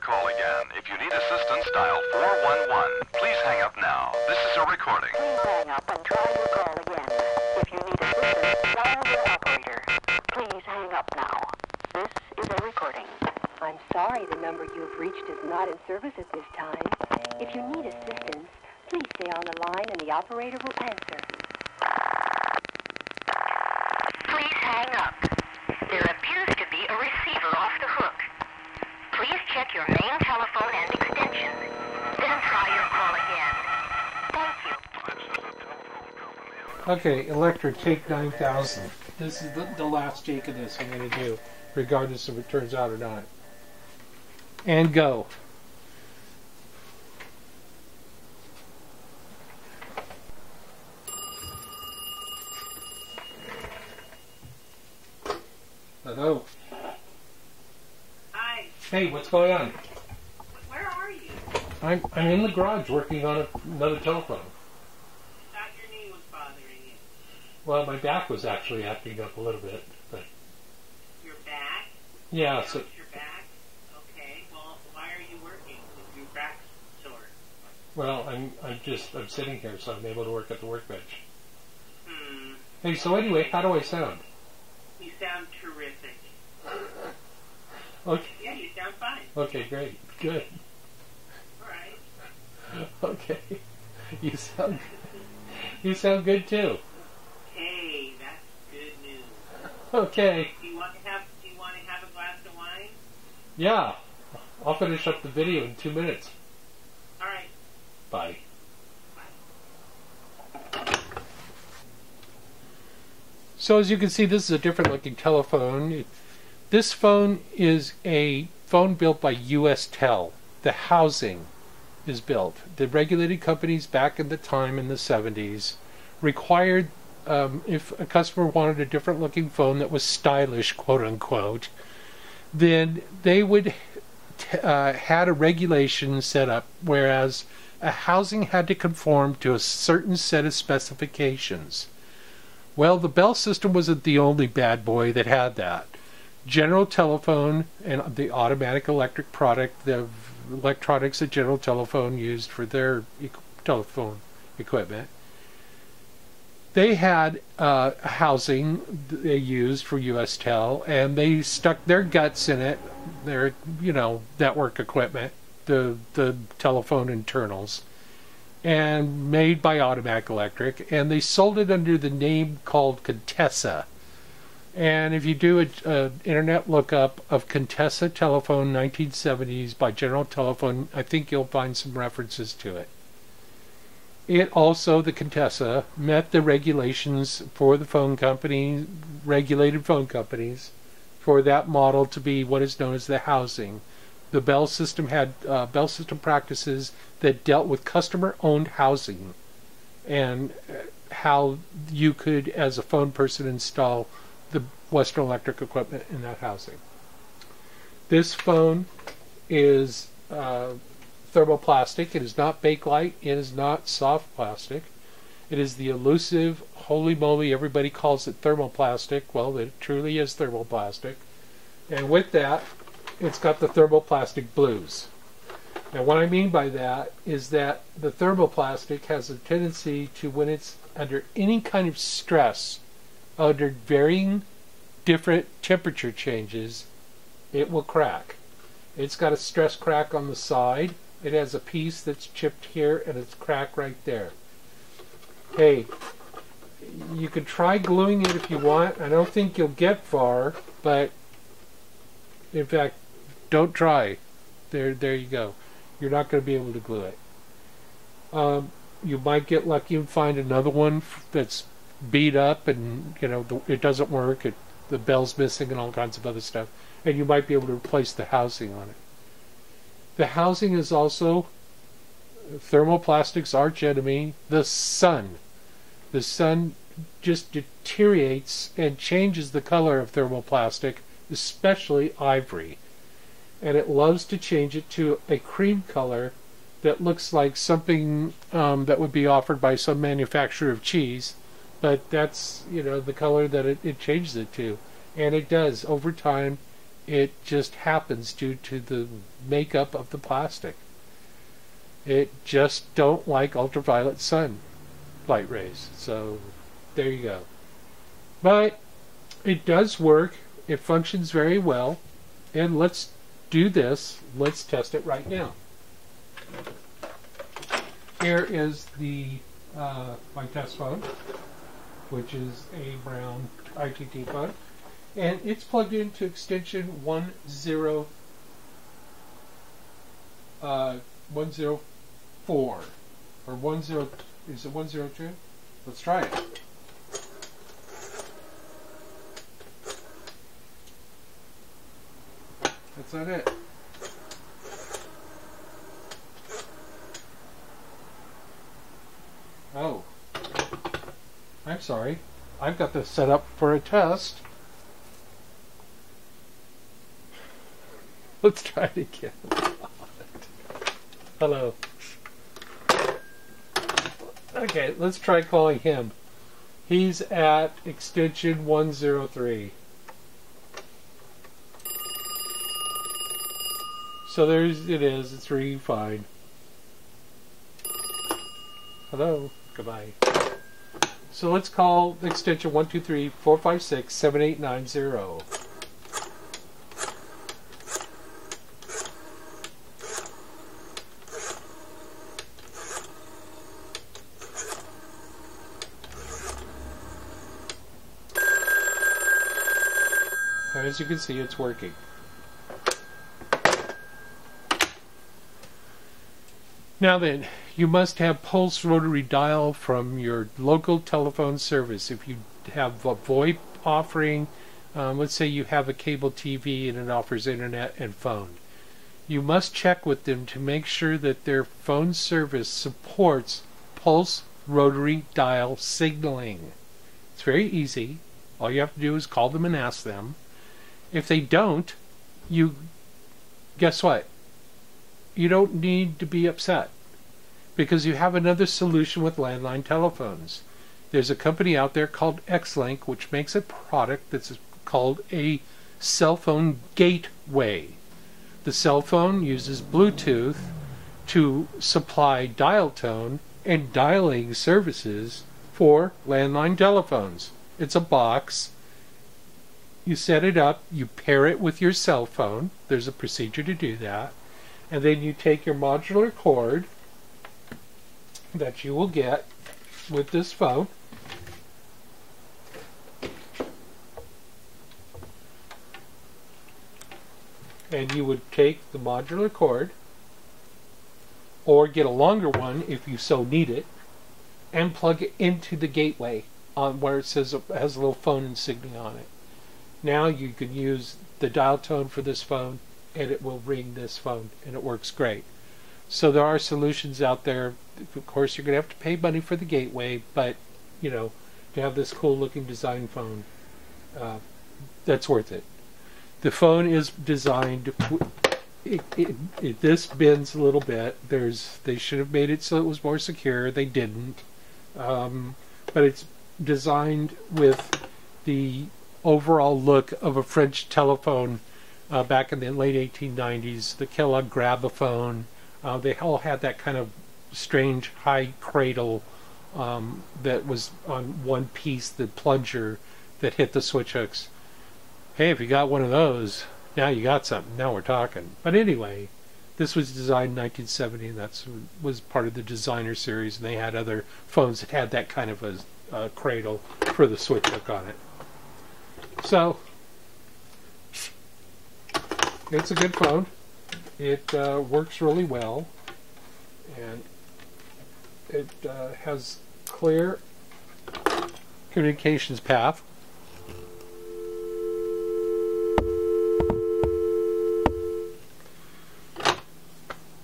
call again. If you need assistance, dial 411. Please hang up now. This is a recording. Please hang up and try your call again. If you need assistance, dial your operator. Please hang up now. This is a recording. I'm sorry, the number you have reached is not in service at this time. If you need assistance, please stay on the line and the operator will answer. Please hang up. There appears to be a receiver off the hook. Please check your main telephone and extension. Then try your call again. Thank you. Okay, Electric, take 9,000. This is the last take of this I'm going to do, regardless if it turns out or not. And go. Hello. Hi. Hey, what's going on? Where are you? I'm in the garage working on another telephone. I thought your knee was bothering you. Well, my back was actually acting up a little bit, but Your back? yeah. It's So your back? Okay. Well, why are you working with your back sore? well, I'm sitting here, so I'm able to work at the workbench. Hmm. Hey, so anyway, how do I sound? You sound terrific. Okay. Yeah, you sound fine. Okay, great, good. All right. Okay, you sound good too. Hey, that's good news. Okay, Do you want to have a glass of wine? yeah, I'll finish up the video in 2 minutes. All right. Bye. So as you can see, this is a different looking telephone. This phone is a phone built by USTel. The housing is built. The regulated companies back in the time in the 70s required, if a customer wanted a different looking phone that was stylish, quote unquote, then they would had a regulation set up, whereas a housing had to conform to a certain set of specifications. Well, the Bell system wasn't the only bad boy that had that. General Telephone and the automatic electric product, the electronics that General Telephone used for their telephone equipment, they had housing they used for USTel, and they stuck their guts in it, their network equipment, the telephone internals, and made by Automatic Electric, and they sold it under the name called Contessa. And if you do an internet lookup of Contessa telephone 1970s by General Telephone, I think you'll find some references to it. It also, the Contessa, met the regulations for the phone company, regulated phone companies, for that model to be what is known as the housing. The Bell system had Bell system practices that dealt with customer-owned housing and how you could, as a phone person, install the Western Electric equipment in that housing. This phone is thermoplastic. It is not Bakelite. It is not soft plastic. It is the elusive, holy moly, everybody calls it thermoplastic. Well, it truly is thermoplastic. And with that, it's got the thermoplastic blues. Now what I mean by that is that the thermoplastic has a tendency to, when it's under any kind of stress, under varying different temperature changes, it will crack. It's got a stress crack on the side. It has a piece that's chipped here and it's cracked right there. Hey, you can try gluing it if you want. I don't think you'll get far, but in fact, don't try. There you go. You're not going to be able to glue it. You might get lucky and find another one that's beat up and it doesn't work. The bell's missing and all kinds of other stuff. And you might be able to replace the housing on it. The housing is also thermoplastic's arch enemy, the sun. The sun just deteriorates and changes the color of thermoplastic, especially ivory. And it loves to change it to a cream color that looks like something that would be offered by some manufacturer of cheese, but that's the color that it changes it to. And it does over time. It just happens due to the makeup of the plastic. It just don't like ultraviolet sun light rays. So there you go. But it does work. It functions very well. And let's do this. Let's test it right now. Here is the my test phone, which is a brown ITT phone, and it's plugged into extension 104 or 10. Is it 102? Let's try it. That's not it. Oh, I'm sorry. I've got this set up for a test. Let's try it again. Hello. Okay, let's try calling him. He's at extension 103. So it is. It's ringing fine. Hello. Goodbye. So let's call extension 123-456-7890. As you can see, it's working. Now then, you must have pulse rotary dial from your local telephone service. If you have a VoIP offering, let's say you have a cable TV and it offers internet and phone. You must check with them to make sure that their phone service supports pulse rotary dial signaling. It's very easy. All you have to do is call them and ask them. If they don't, guess what? You don't need to be upset, because you have another solution with landline telephones. There's a company out there called X-Link, which makes a product that's called a cell phone gateway. The cell phone uses Bluetooth to supply dial tone and dialing services for landline telephones. It's a box. You set it up, you pair it with your cell phone. There's a procedure to do that. And then you take your modular cord that you will get with this phone, and you would take the modular cord, or get a longer one if you so need it, and plug it into the gateway on where it says it has a little phone insignia on it. Now you can use the dial tone for this phone, and it will ring this phone, and it works great. So there are solutions out there. Of course, you're going to have to pay money for the gateway, but to have this cool looking design phone, that's worth it. The phone is designed. This bends a little bit. They should have made it so it was more secure. They didn't, but it's designed with the overall look of a French telephone back in the late 1890s. The Kellogg Grabophone. They all had that kind of strange high cradle that was on one piece, the plunger that hit the switch hooks. Hey, if you got one of those, now you got something. Now we're talking. But anyway, this was designed in 1970, and that was part of the designer series, and they had other phones that had that kind of a cradle for the switch hook on it. So, it's a good phone. It works really well, and it has clear communications path.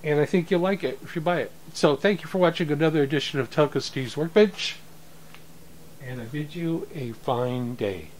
And I think you'll like it if you buy it. So thank you for watching another edition of Telco Steve's Workbench, and I bid you a fine day.